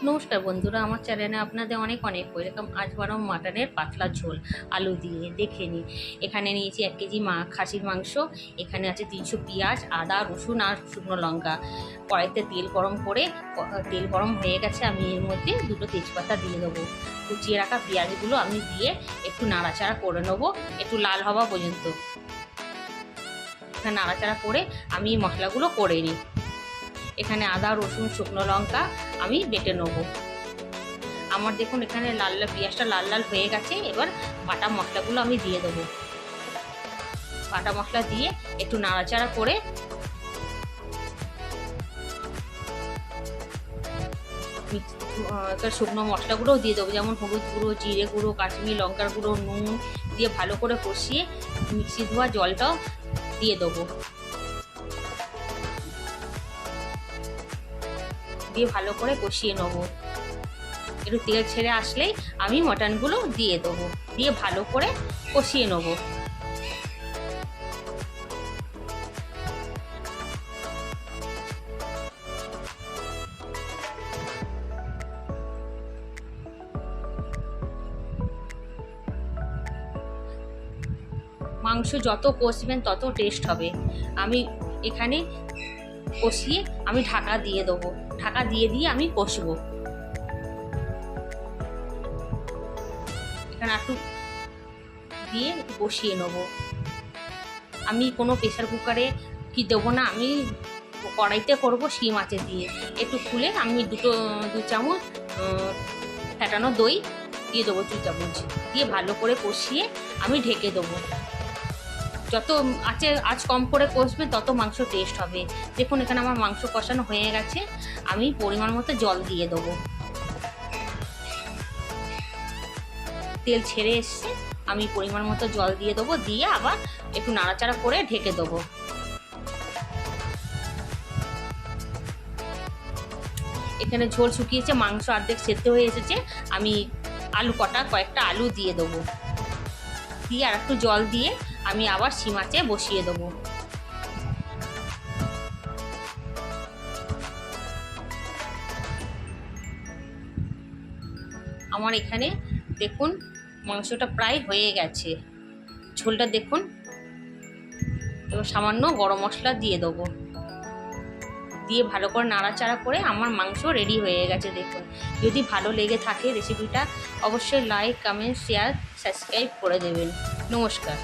নমস্কার বন্ধুরা, আমার চ্যানেলে আপনাদের অনেক অনেক ওয়েলকাম। আজ বানাবো মাটনের পাতলা ঝোল আলু দিয়ে। দেখে নিন, এখানে নিয়েছি 1 কেজি খাসির মাংস। এখানে আছে 300 পেঁয়াজ, আদা, রসুন আর শুকনো লঙ্কা। কড়াইতে তেল গরম করে, তেল গরম হয়ে গেছে, আমি এর মধ্যে 2টো তেজপাতা দিয়ে দেবো। কুচিয়ে রাখা পেঁয়াজগুলো আমি দিয়ে একটু নাড়াচাড়া করে নেবো, একটু লাল হওয়া পর্যন্ত। এখানে নাড়াচাড়া করে আমি মশলাগুলো করে নিই। এখানে আদা, রসুন, শুকনো লঙ্কা আমি বেটে নেবো। আমার দেখুন এখানে লাল লাল পেঁয়াজটা লাল লাল হয়ে গেছে। এবার বাটা মশলাগুলো আমি দিয়ে দেবো। বাটা মশলা দিয়ে একটু নাড়াচাড়া করে শুকনো মশলাগুলোও দিয়ে দেবো, যেমন হলুদ গুঁড়ো, জিরে গুঁড়ো, কাশ্মীরি লঙ্কার গুঁড়ো, নুন দিয়ে ভালো করে কষিয়ে মিক্সি ধোয়া জলটাও দিয়ে দেবো। দিয়ে ভালো করে কষিয়ে নেবো। একটু তেল ছেড়ে আসলেই আমি মটনগুলো দিয়ে দেবো, দিয়ে ভালো করে কষিয়ে নেবো। মাংস যত কষবেন তত টেস্ট হবে। আমি এখানে কষিয়ে আমি ঢাকা দিয়ে দেবো। ঢাকা দিয়ে আমি কষবো। এখানে একটু দিয়ে কষিয়ে নেবো। আমি কোনো প্রেসার কুকারে কি দেবো না, আমি কড়াইতে করবো শিম আঁচে দিয়ে। একটু খুলে আমি 2 চামচ ফেটানো দই দিয়ে দেবো, 2 চামচ দিয়ে ভালো করে কষিয়ে আমি ঢেকে দেবো। যত আঁচ কম করে কষবে তত মাংস টেস্ট হবে। দেখুন এখানে আমার মাংস কষানো হয়ে গেছে, আমি পরিমাণ মতো জল দিয়ে দেবো। তেল ছেড়ে এসছে, আমি পরিমাণ মতো জল দিয়ে দেবো, দিয়ে আবার একটু নাড়াচাড়া করে ঢেকে দেবো। এখানে ঝোল শুকিয়েছে, মাংস অর্ধেক সেদ্ধ হয়ে এসেছে। আমি কয়েকটা আলু দিয়ে দেবো, দিয়ে আর একটু জল দিয়ে আমি আবার শিম আঁচে বসিয়ে দেবো। আমার এখানে দেখুন মাংসটা প্রায় হয়ে গেছে। ঝোলটা দেখুন। এবার সামান্য গরম মশলা দিয়ে দেবো, দিয়ে ভালো করে নাড়াচাড়া করে আমার মাংস রেডি হয়ে গেছে। দেখুন, যদি ভালো লেগে থাকে রেসিপিটা অবশ্যই লাইক, কমেন্ট, শেয়ার, সাবস্ক্রাইব করে দেবেন। নমস্কার।